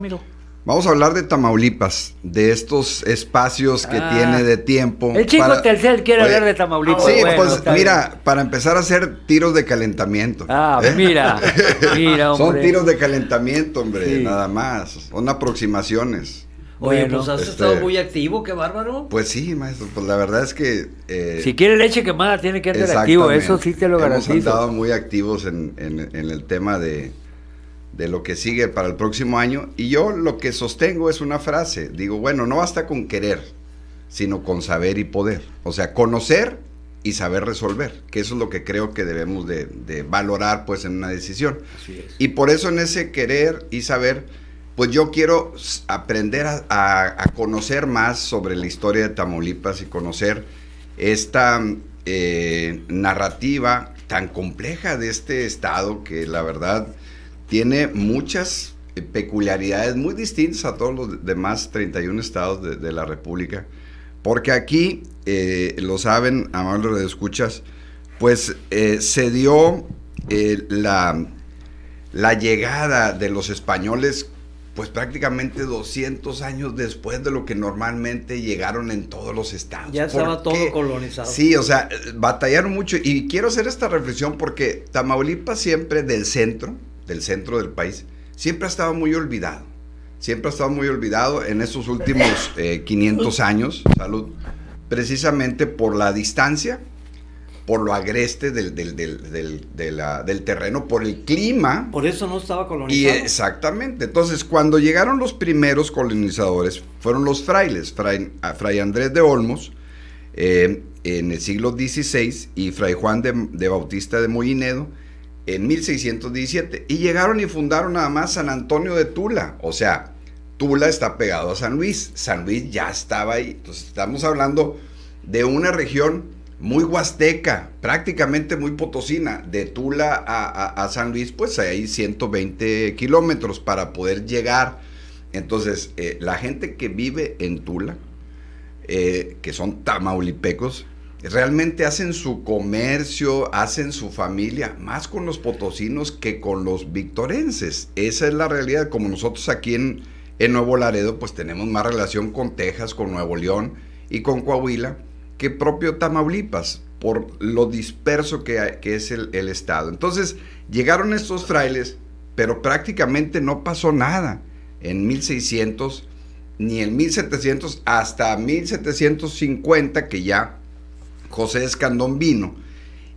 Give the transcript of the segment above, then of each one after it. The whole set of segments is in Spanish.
Miro. Vamos a hablar de Tamaulipas, de estos espacios que tiene de tiempo. El chico Telcel quiere hablar de Tamaulipas. Sí, bueno, pues mira, para empezar a hacer tiros de calentamiento. Mira, hombre. Son tiros de calentamiento, hombre, Sí. nada más. Son aproximaciones. Oye, Bueno, pues has estado muy activo, qué bárbaro. Pues sí, maestro, pues la verdad es que... si quiere leche quemada tiene que andar activo, eso sí te lo garantizo. Hemos andado muy activos en el tema de lo que sigue para el próximo año, y yo lo que sostengo es una frase, digo, bueno, no basta con querer, sino con saber y poder, o sea, conocer y saber resolver, que eso es lo que creo que debemos de valorar pues en una decisión. Así es. Y por eso en ese querer y saber, pues yo quiero aprender a conocer más sobre la historia de Tamaulipas y conocer esta narrativa tan compleja de este estado que la verdad tiene muchas peculiaridades muy distintas a todos los demás 31 estados de la República, porque aquí, lo saben, amables radioescuchas, pues se dio la llegada de los españoles pues prácticamente 200 años después de lo que normalmente llegaron en todos los estados. Ya estaba todo colonizado. Sí, o sea, batallaron mucho, y quiero hacer esta reflexión porque Tamaulipas siempre del centro del país, siempre ha estado muy olvidado. Siempre ha estado muy olvidado en estos últimos 500 años, salud, precisamente por la distancia, por lo agreste del terreno, por el clima. Por eso no estaba Y colonizado. exactamente. Entonces, cuando llegaron los primeros colonizadores, fueron los frailes, Fray Andrés de Olmos, en el siglo XVI, y Fray Juan de Bautista de Moinedo, en 1617, y llegaron y fundaron nada más San Antonio de Tula. O sea, Tula está pegado a San Luis ya estaba ahí. Entonces estamos hablando de una región muy huasteca, prácticamente muy potosina. De Tula a San Luis, pues hay 120 kilómetros para poder llegar. Entonces, la gente que vive en Tula, que son tamaulipecos, realmente hacen su comercio, hacen su familia, más con los potosinos que con los victorenses. Esa es la realidad. Como nosotros aquí en Nuevo Laredo, pues tenemos más relación con Texas, con Nuevo León y con Coahuila que propio Tamaulipas, por lo disperso que es el estado. Entonces, llegaron estos frailes, pero prácticamente no pasó nada en 1600, ni en 1700, hasta 1750, que ya José Escandón vino.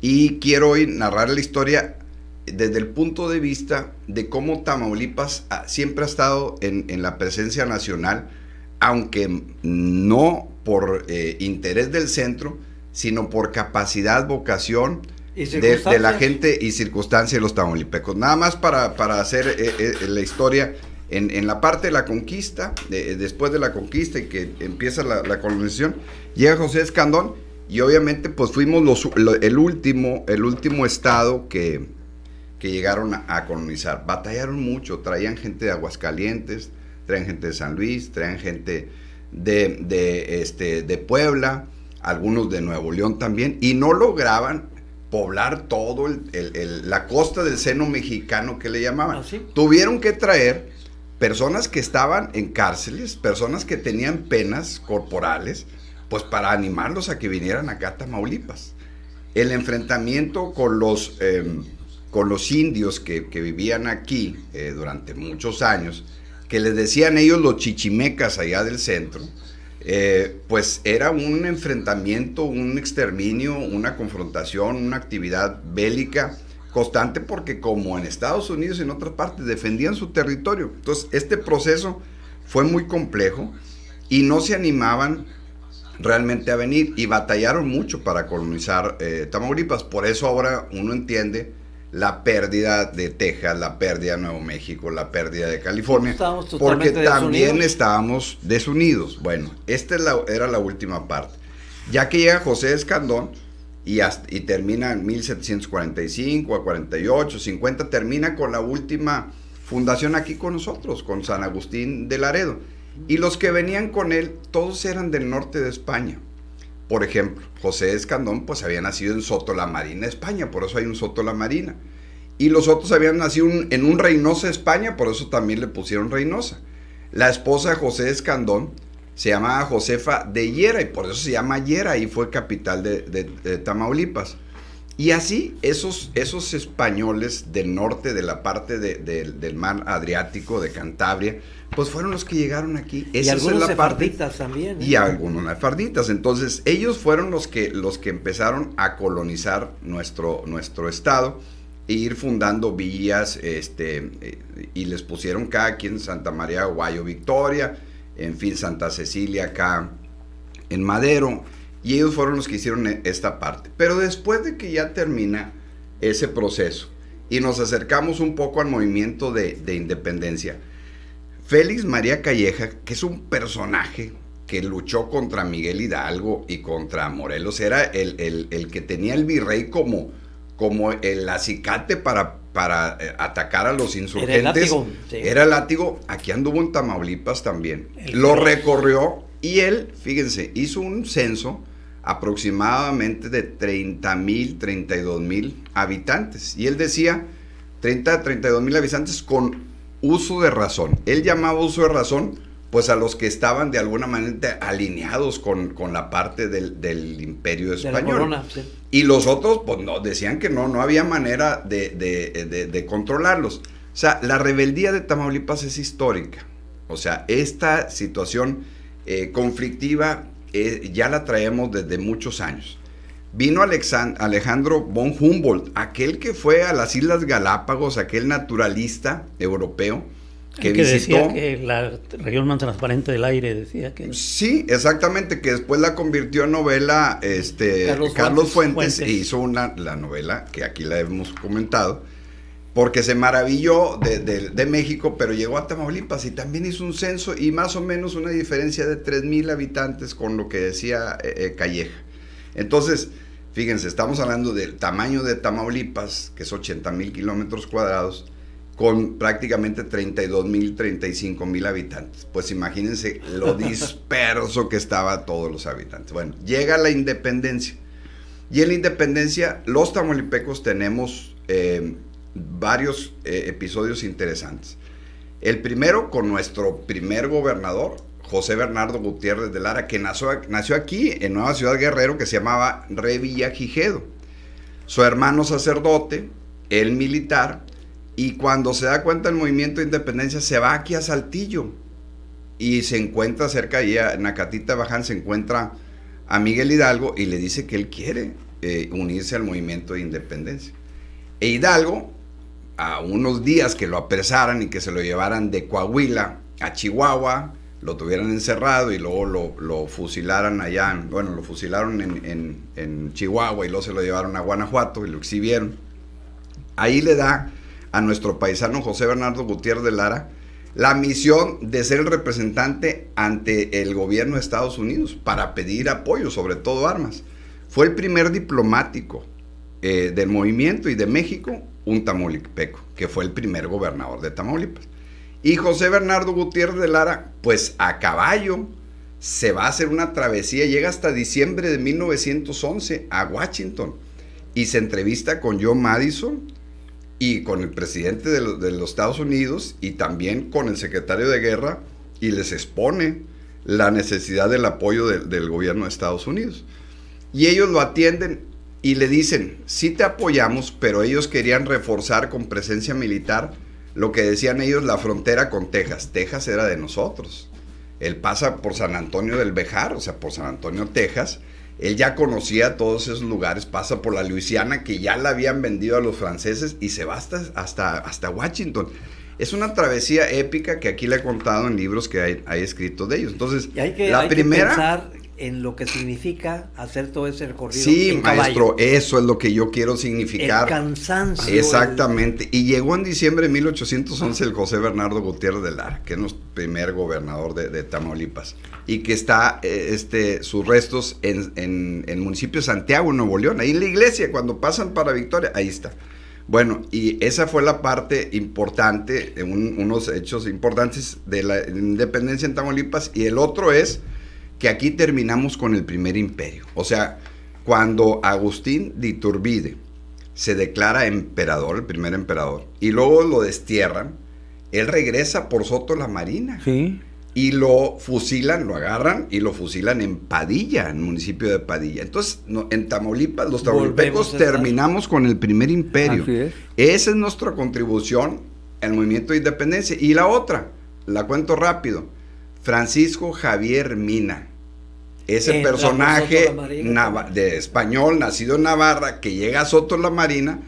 Y quiero hoy narrar la historia desde el punto de vista de cómo Tamaulipas siempre ha estado en la presencia nacional, aunque no por interés del centro, sino por capacidad, vocación de la gente y circunstancia de los tamaulipecos. Nada más para hacer la historia en la parte de la conquista, después de la conquista y que empieza la colonización, llega José Escandón, y obviamente pues fuimos el último estado que llegaron a colonizar. Batallaron mucho, traían gente de Aguascalientes, traían gente de San Luis, traían gente de Puebla, algunos de Nuevo León también, y no lograban poblar todo la costa del seno mexicano que le llamaban. ¿Ah, sí? Tuvieron que traer personas que estaban en cárceles, personas que tenían penas corporales, pues para animarlos a que vinieran acá a Tamaulipas. El enfrentamiento con los indios que vivían aquí durante muchos años, que les decían ellos los chichimecas allá del centro, pues era un enfrentamiento, un exterminio, una confrontación, una actividad bélica constante, porque como en Estados Unidos y en otras partes defendían su territorio. Entonces este proceso fue muy complejo y no se animaban realmente a venir, y batallaron mucho para colonizar Tamaulipas. Por eso ahora uno entiende la pérdida de Texas, la pérdida de Nuevo México, la pérdida de California, porque también estábamos desunidos. Bueno, esta era la última parte. Ya que llega José Escandón y termina en 1745, a 48, 50, termina con la última fundación aquí con nosotros, con San Agustín de Laredo. Y los que venían con él, todos eran del norte de España. Por ejemplo, José Escandón pues había nacido en Soto la Marina, España, por eso hay un Soto la Marina. y los otros habían nacido en un Reynosa, España, por eso también le pusieron Reynosa. La esposa de José Escandón se llamaba Josefa de Llera y por eso se llama Llera, ahí fue capital de Tamaulipas. Y así esos españoles del norte, de la parte del mar Adriático, de Cantabria, pues fueron los que llegaron aquí. Y algunos sefarditas también. Y algunos sefarditas. Entonces ellos fueron los que empezaron a colonizar nuestro estado e ir fundando villas, y les pusieron cada quien Santa María Guayo Victoria, en fin, Santa Cecilia acá en Madero. Y ellos fueron los que hicieron esta parte. Pero después de que ya termina ese proceso y nos acercamos un poco al movimiento de independencia, Félix María Calleja, que es un personaje que luchó contra Miguel Hidalgo y contra Morelos, era el que tenía el virrey como el acicate para atacar a los insurgentes. Era el látigo. Sí. Era el látigo. Aquí anduvo en Tamaulipas también. Lo recorrió y él, fíjense, hizo un censo aproximadamente de 30,000, 32,000 habitantes. Y él decía 32,000 habitantes con uso de razón. Él llamaba uso de razón pues a los que estaban de alguna manera alineados con la parte del imperio español. De la corona, sí. Y los otros pues no, decían que no había manera de controlarlos. O sea, la rebeldía de Tamaulipas es histórica. O sea, esta situación conflictiva ya la traemos desde muchos años. Vino Alejandro von Humboldt, aquel que fue a las Islas Galápagos, aquel naturalista europeo que visitó. Decía que la región más transparente del aire, decía que... Sí, exactamente, que después la convirtió en novela Carlos Fuentes e hizo la novela, que aquí la hemos comentado, porque se maravilló de México, pero llegó a Tamaulipas y también hizo un censo y más o menos una diferencia de 3,000 habitantes con lo que decía Calleja. Entonces, fíjense, estamos hablando del tamaño de Tamaulipas, que es 80,000 kilómetros cuadrados, con prácticamente 32,000, 35,000 habitantes. Pues imagínense lo disperso que estaba todos los habitantes. Bueno, llega la independencia. Y en la independencia, los tamaulipecos tenemos varios episodios interesantes. El primero con nuestro primer gobernador, José Bernardo Gutiérrez de Lara, que nació aquí en Nueva Ciudad Guerrero, que se llamaba Revillagigedo. Su hermano sacerdote, él militar, y cuando se da cuenta del movimiento de independencia se va aquí a Saltillo y se encuentra cerca de en Acatita Baján, se encuentra a Miguel Hidalgo y le dice que él quiere unirse al movimiento de independencia. E Hidalgo, a unos días que lo apresaran y que se lo llevaran de Coahuila a Chihuahua, lo tuvieran encerrado y luego lo fusilaran allá, lo fusilaron en Chihuahua y luego se lo llevaron a Guanajuato y lo exhibieron. Ahí le da a nuestro paisano José Bernardo Gutiérrez de Lara la misión de ser el representante ante el gobierno de Estados Unidos para pedir apoyo, sobre todo armas. Fue el primer diplomático del movimiento y de México, un tamaulipeco, que fue el primer gobernador de Tamaulipas. Y José Bernardo Gutiérrez de Lara, pues a caballo, se va a hacer una travesía, llega hasta diciembre de 1911 a Washington y se entrevista con John Madison y con el presidente de los Estados Unidos y también con el secretario de guerra y les expone la necesidad del apoyo del gobierno de Estados Unidos. Y ellos lo atienden y le dicen, sí te apoyamos, pero ellos querían reforzar con presencia militar lo que decían ellos, la frontera con Texas. Texas era de nosotros. Él pasa por San Antonio del Bejar, o sea, por San Antonio, Texas. Él ya conocía todos esos lugares, pasa por la Luisiana, que ya la habían vendido a los franceses, y se va hasta Washington. Es una travesía épica que aquí le he contado en libros que hay escritos de ellos. Entonces, y hay que pensar en lo que significa hacer todo ese recorrido. Sí, maestro, eso es lo que yo quiero significar. El cansancio. Exactamente. Y llegó en diciembre de 1811 el José Bernardo Gutiérrez de Lara, que es nuestro primer gobernador de Tamaulipas, y que está sus restos en el municipio de Santiago, Nuevo León, ahí en la iglesia, cuando pasan para Victoria, ahí está. Bueno, y esa fue la parte importante, unos hechos importantes de la independencia en Tamaulipas, y el otro es que aquí terminamos con el primer imperio. O sea, cuando Agustín de Iturbide se declara emperador, el primer emperador, y luego lo destierran. Él regresa por Soto la Marina. Sí. Y lo fusilan, lo agarran y lo fusilan en Padilla, en el municipio de Padilla. Entonces, en Tamaulipas, los tamaulipecos terminamos con el primer imperio. Así es. Esa es nuestra contribución al movimiento de independencia. Y la otra, la cuento rápido, Francisco Javier Mina. Ese personaje de español, nacido en Navarra, que llega a Soto la Marina,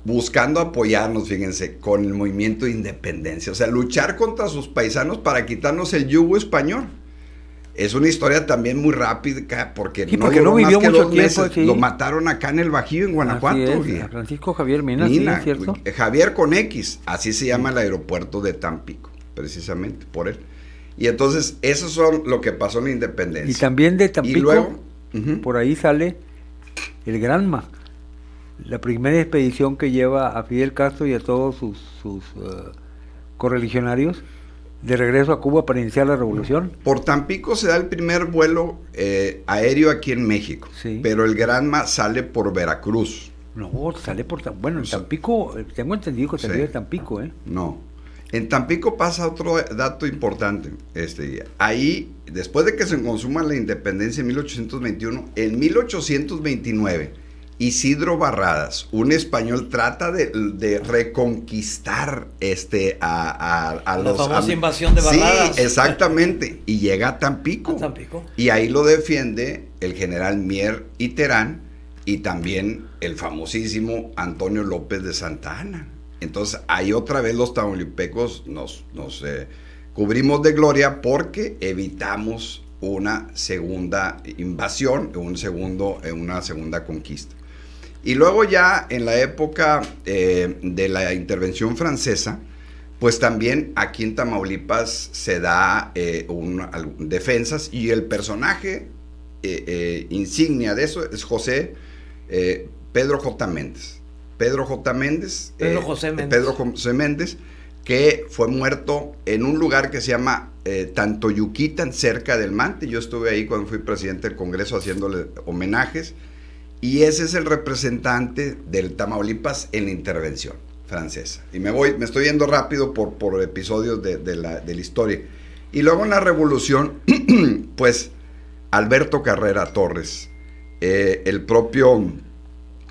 buscando apoyarnos, fíjense, con el movimiento de independencia, o sea, luchar contra sus paisanos para quitarnos el yugo español. Es una historia también muy rápida, porque, sí, porque no vivió mucho tiempo. Sí. Lo mataron acá en el Bajío, en Guanajuato. Es, Francisco Javier Mina, sí, es cierto. Javier con X, así se llama el aeropuerto de Tampico, precisamente, por él. Y entonces, eso son lo que pasó en la independencia. Y también de Tampico, y luego, por ahí sale el Granma. La primera expedición que lleva a Fidel Castro y a todos sus correligionarios de regreso a Cuba para iniciar la revolución. Por Tampico se da el primer vuelo aéreo aquí en México, sí. Pero el Granma sale por Veracruz. No, sale por Bueno, en Tampico, tengo entendido que salió de Tampico, ¿eh? No. En Tampico pasa otro dato importante. Ahí, después de que se consuma la independencia en 1821, en 1829... Isidro Barradas, un español, trata de reconquistar a la famosa invasión de Barradas. Sí, exactamente, y llega a Tampico. Y ahí lo defiende el general Mier y Terán y también el famosísimo Antonio López de Santa Anna. Entonces, ahí otra vez los tamaulipecos nos cubrimos de gloria porque evitamos una segunda invasión, una segunda conquista. Y luego ya en la época de la intervención francesa, pues también aquí en Tamaulipas se da defensas, y el personaje insignia de eso es Pedro J. Méndez. Pedro José Méndez, que fue muerto en un lugar que se llama Tantoyuquitan, cerca del Mante. Yo estuve ahí cuando fui presidente del Congreso haciéndole homenajes. Y ese es el representante del Tamaulipas en la intervención francesa. Y me estoy yendo rápido por episodios de la historia. Y luego en la revolución, pues Alberto Carrera Torres, el propio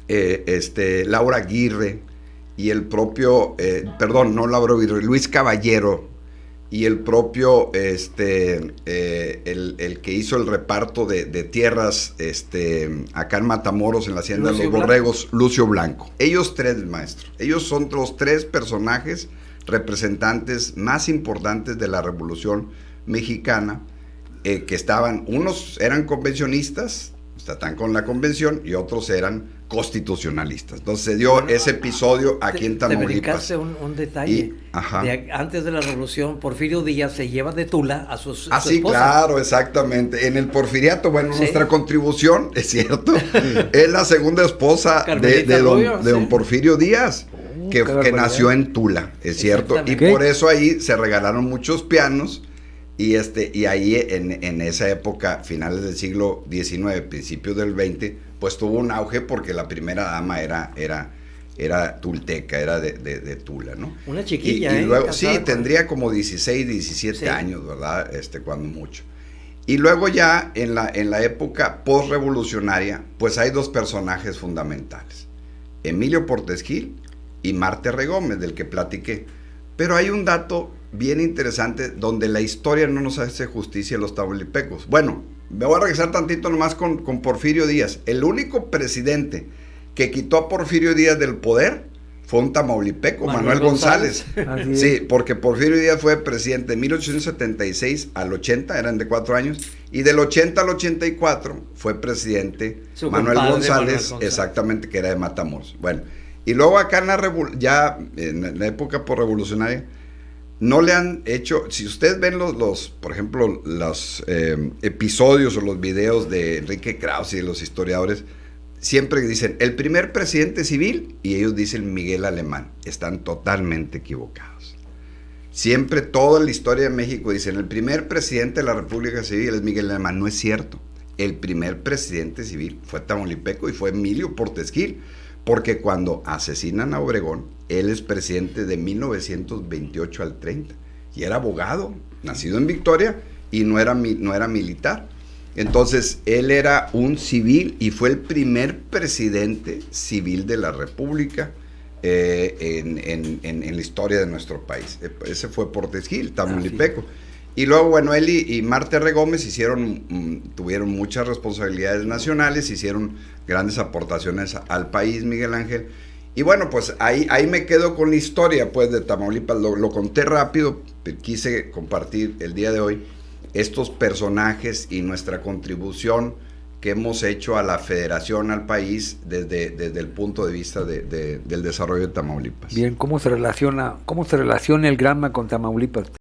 Laura Aguirre, y el propio, Luis Caballero, y el propio, el que hizo el reparto de tierras acá en Matamoros, en la hacienda de los Borregos, Lucio Blanco. Ellos tres, maestro. Ellos son los tres personajes representantes más importantes de la Revolución Mexicana, que unos eran convencionistas, están con la convención, y otros eran constitucionalistas. Entonces se dio ese episodio aquí en Tamaulipas. Te brincaste un detalle. Antes de la revolución, Porfirio Díaz se lleva de Tula a su esposa. Sí, claro, exactamente. En el porfiriato, nuestra contribución, es cierto, es la segunda esposa de don Porfirio Díaz, que nació en Tula, es cierto. Y por eso ahí se regalaron muchos pianos. Y ahí en esa época, finales del siglo XIX, principios del XX, pues tuvo un auge porque la primera dama era tulteca, era de Tula, ¿no? Una chiquilla, y luego, sí, tendría como 16, 17 años, ¿verdad? Cuando mucho. Y luego ya en la época post-revolucionaria, pues hay dos personajes fundamentales: Emilio Portes Gil y Marte R. Gómez, del que platiqué. Pero hay un dato bien interesante donde la historia no nos hace justicia a los tamaulipecos. Bueno, me voy a regresar tantito nomás con Porfirio Díaz. El único presidente que quitó a Porfirio Díaz del poder fue un tamaulipeco, Manuel González. Sí, porque Porfirio Díaz fue presidente de 1876 al 80, eran de 4 años, y del 80 al 84 fue presidente Manuel González, exactamente, que era de Matamoros. Bueno, y luego acá en la época posrevolucionaria, no le han hecho, si ustedes ven por ejemplo, los episodios o los videos de Enrique Krause y de los historiadores, siempre dicen el primer presidente civil, y ellos dicen Miguel Alemán. Están totalmente equivocados. Siempre, toda la historia de México dicen el primer presidente de la República Civil es Miguel Alemán. No es cierto. el primer presidente civil fue tamaulipeco y fue Emilio Portes Gil, porque cuando asesinan a Obregón, él es presidente de 1928 al 30 y era abogado, nacido en Victoria y no era militar. Entonces, él era un civil y fue el primer presidente civil de la República en la historia de nuestro país. Ese fue Portes Gil, tamaulipeco. Y luego, bueno, él y Marta R. Gómez tuvieron muchas responsabilidades nacionales, hicieron grandes aportaciones al país, Miguel Ángel. Y bueno, pues ahí me quedo con la historia pues de Tamaulipas. Lo conté rápido, quise compartir el día de hoy estos personajes y nuestra contribución que hemos hecho a la federación, al país, desde el punto de vista del desarrollo de Tamaulipas. Bien, ¿cómo se relaciona el Granma con Tamaulipas?